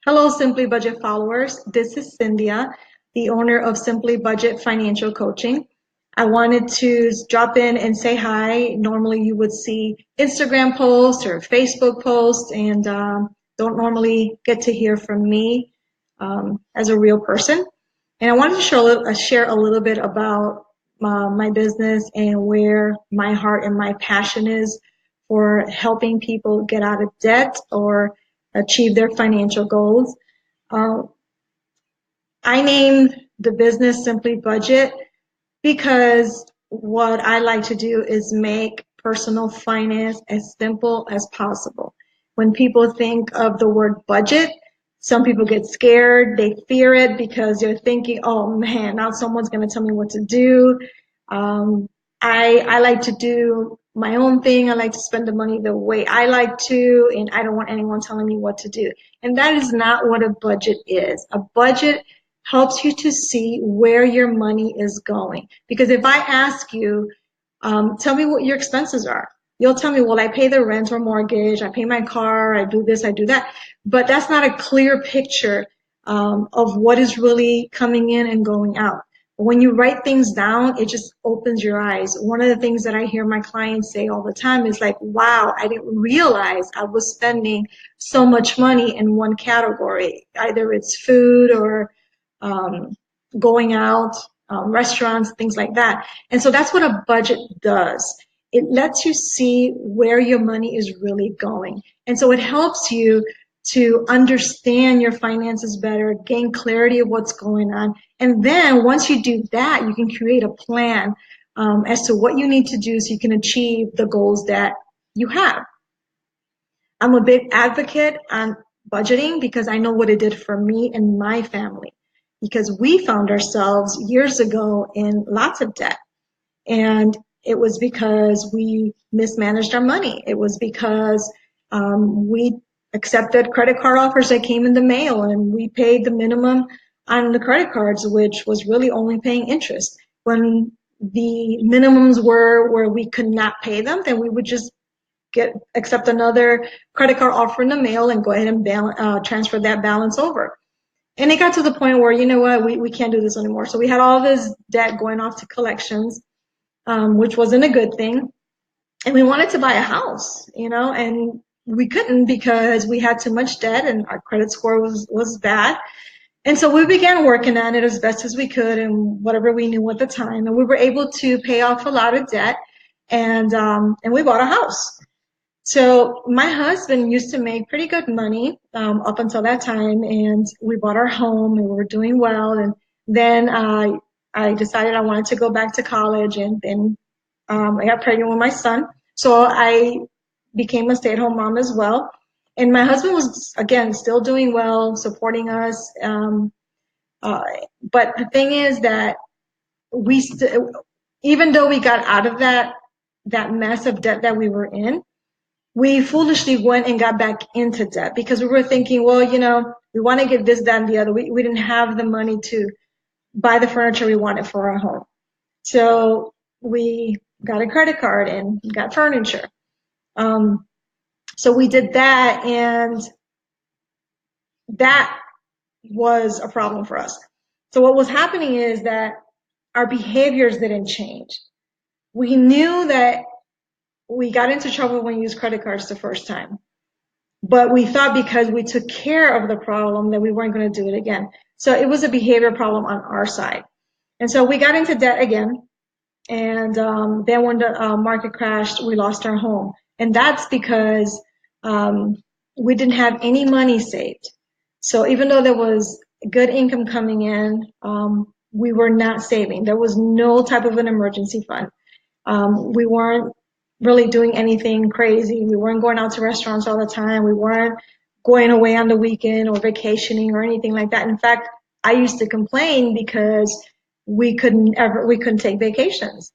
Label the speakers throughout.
Speaker 1: Hello, Simply Budget followers. This is Cynthia, the owner of Simply Budget Financial Coaching. I wanted to drop in and say hi. Normally, you would see Instagram posts or Facebook posts, and don't normally get to hear from me as a real person. And I wanted to share a little bit about my business and where my heart and my passion is for helping people get out of debt or achieve their financial goals. Uh, I named the business Simply Budget because what I like to do is make personal finance as simple as possible. When people think of the word budget, some people get scared. They fear it because they're thinking, oh man, now someone's going to tell me what to do. Um, I like to do my own thing. I like to spend the money the way I like to, and I don't want anyone telling me what to do. And that is not what a budget is. A budget helps you to see where your money is going. Because if I ask you, tell me what your expenses are, you'll tell me, well, I pay the rent or mortgage, I pay my car, I do this, I do that. But that's not a clear picture of what is really coming in and going out. When you write things down, it just opens your eyes. One of the things that I hear my clients say all the time is like, wow, I didn't realize I was spending so much money in one category. Either it's food or um, going out, restaurants, things like that. And so that's what a budget does. It lets you see where your money is really going. And so it helps you to understand your finances better, gain clarity of what's going on. And then once you do that, you can create a plan as to what you need to do so you can achieve the goals that you have. I'm a big advocate on budgeting because I know what it did for me and my family. Because we found ourselves years ago in lots of debt. And it was because we mismanaged our money. It was because we accepted credit card offers that came in the mail and we paid the minimum on the credit cards, which was really only paying interest. When the minimums were where we could not pay them, then we would just accept another credit card offer in the mail and go ahead and transfer that balance over. And it got to the point where, you know what, we can't do this anymore. So we had all this debt going off to collections, which wasn't a good thing. And we wanted to buy a house, and we couldn't because we had too much debt and our credit score was bad. And so we began working on it as best as we could and whatever we knew at the time. And we were able to pay off a lot of debt and we bought a house. So my husband used to make pretty good money up until that time, and we bought our home and we were doing well. And then I decided I wanted to go back to college, and then I got pregnant with my son. So I became a stay-at-home mom as well. And my husband was, again, still doing well, supporting us. Uh, but the thing is that even though we got out of that mess of debt that we were in, we foolishly went and got back into debt because we were thinking, well, we want to get this, that, and the other. We didn't have the money to buy the furniture we wanted for our home. So we got a credit card and got furniture. So we did that, and that was a problem for us. So what was happening is that our behaviors didn't change. We knew that we got into trouble when we used credit cards the first time. But we thought because we took care of the problem that we weren't going to do it again. So it was a behavior problem on our side. And so we got into debt again. And then when the market crashed, we lost our home. And that's because we didn't have any money saved. So even though there was good income coming in, we were not saving. There was no type of an emergency fund. We weren't really doing anything crazy. We weren't going out to restaurants all the time. We weren't going away on the weekend or vacationing or anything like that. In fact, I used to complain because we couldn't take vacations.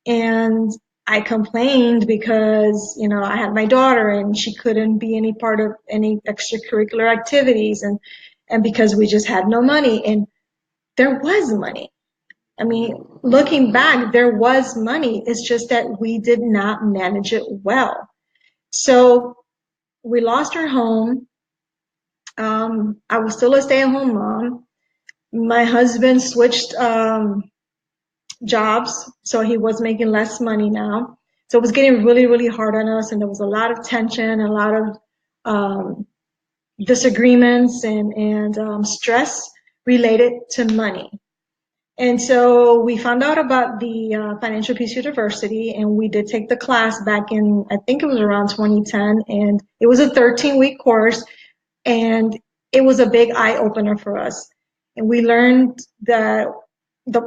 Speaker 1: And I complained because, I had my daughter and she couldn't be any part of any extracurricular activities and because we just had no money. And there was money. I mean, looking back, there was money. It's just that we did not manage it well. So we lost our home. I was still a stay-at-home mom. My husband switched jobs, so he was making less money now. So it was getting really, really hard on us, and there was a lot of tension, a lot of um, disagreements, and stress related to money. And so we found out about the Financial Peace University, and we did take the class back in, I think it was around 2010, and it was a 13-week course, and it was a big eye opener for us. And we learned that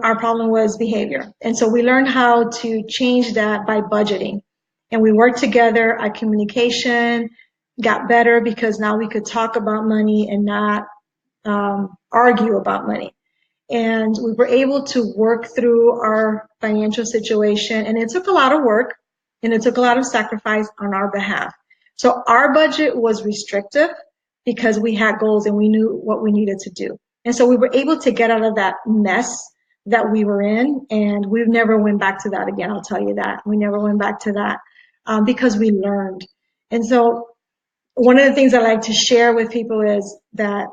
Speaker 1: our problem was behavior. And so we learned how to change that by budgeting. And we worked together. Our communication got better because now we could talk about money and not argue about money. And we were able to work through our financial situation. And it took a lot of work and it took a lot of sacrifice on our behalf. So our budget was restrictive because we had goals and we knew what we needed to do. And so we were able to get out of that mess that we were in, and we've never went back to that again. I'll tell you that. We never went back to that because we learned. And so one of the things I like to share with people is that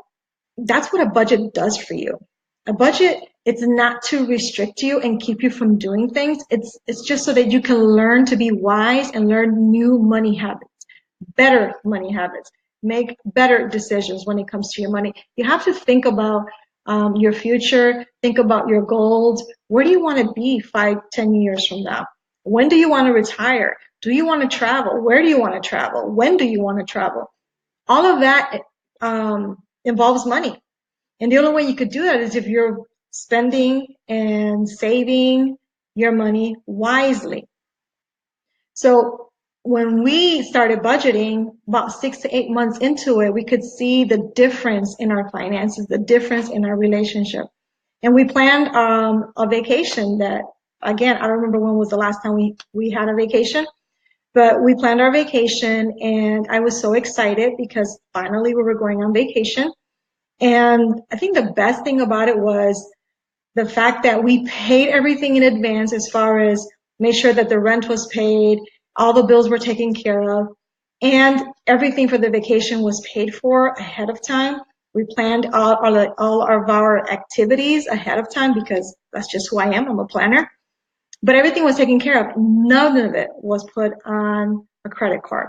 Speaker 1: that's what a budget does for you. A budget, it's not to restrict you and keep you from doing things. It's just so that you can learn to be wise and learn new money habits, better money habits, make better decisions when it comes to your money. You have to think about your future, think about your goals. Where do you want to be 5, 10 years from now? When do you want to retire? Do you want to travel? Where do you want to travel? When do you want to travel? All of that involves money. And the only way you could do that is if you're spending and saving your money wisely. So when we started budgeting, about 6 to 8 months into it, we could see the difference in our finances, the difference in our relationship. And we planned a vacation that, again, I don't remember when was the last time we had a vacation, but we planned our vacation and I was so excited because finally we were going on vacation. And I think the best thing about it was the fact that we paid everything in advance as far as made sure that the rent was paid, all the bills were taken care of, and everything for the vacation was paid for ahead of time. We planned all of our activities ahead of time because that's just who I am. I'm a planner. But everything was taken care of. None of it was put on a credit card.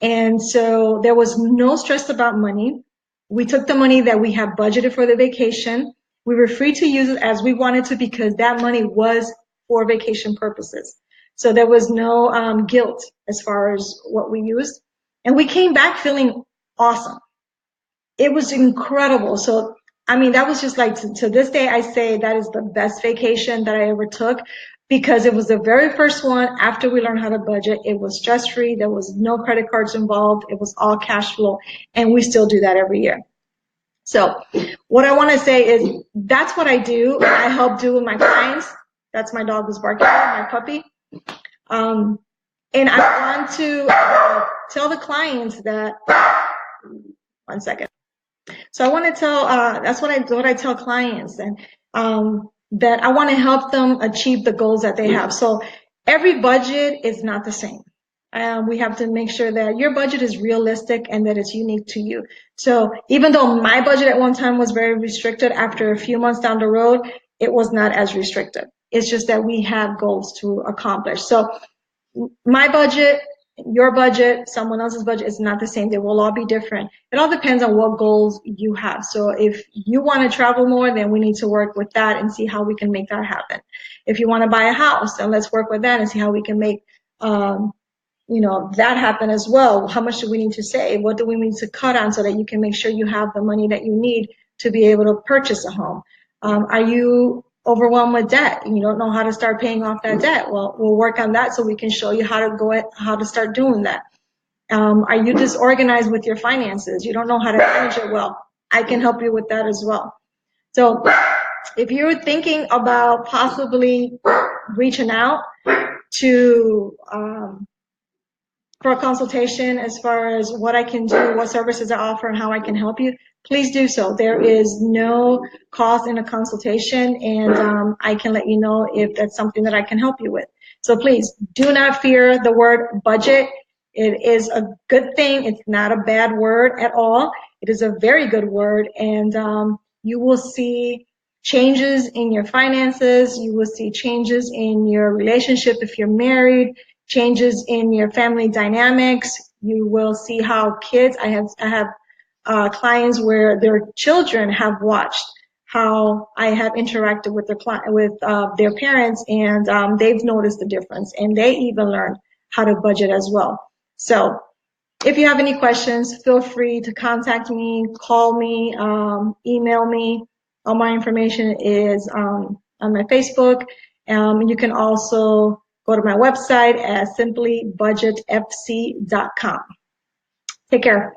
Speaker 1: And so there was no stress about money. We took the money that we had budgeted for the vacation. We were free to use it as we wanted to because that money was for vacation purposes. So there was no guilt as far as what we used. And we came back feeling awesome. It was incredible. So, I mean, that was just like, to this day, I say that is the best vacation that I ever took because it was the very first one after we learned how to budget. It was stress-free. There was no credit cards involved. It was all cash flow. And we still do that every year. So what I want to say is that's what I do. I help do with my clients. That's my dog who's barking, my puppy. And I want to tell the clients that, one second. So I want to tell, that's what I tell clients, and that I want to help them achieve the goals that they have. So every budget is not the same. We have to make sure that your budget is realistic and that it's unique to you. So even though my budget at one time was very restricted, after a few months down the road, it was not as restricted. It's just that we have goals to accomplish. So my budget, your budget, someone else's budget is not the same. They will all be different. It all depends on what goals you have. So if you want to travel more, then we need to work with that and see how we can make that happen. If you want to buy a house, then let's work with that and see how we can make that happen as well. How much do we need to save? What do we need to cut on so that you can make sure you have the money that you need to be able to purchase a home? Are you overwhelmed with debt and you don't know how to start paying off that debt? Well, we'll work on that so we can show you how to start doing that. Are you disorganized with your finances? You don't know how to manage it well. I can help you with that as well. So if you're thinking about possibly reaching out to for a consultation as far as what I can do, what services I offer, and how I can help you, please do so. There is no cost in a consultation, and I can let you know if that's something that I can help you with. So please do not fear the word budget. It is a good thing. It's not a bad word at all. It is a very good word, and you will see changes in your finances. You will see changes in your relationship if you're married, changes in your family dynamics. You will see how kids, I have clients where their children have watched how I have interacted with their parents, and they've noticed the difference, and they even learned how to budget as well. So if you have any questions, feel free to contact me, call me, email me. All my information is on my Facebook. You can also go to my website at simplybudgetfc.com. Take care.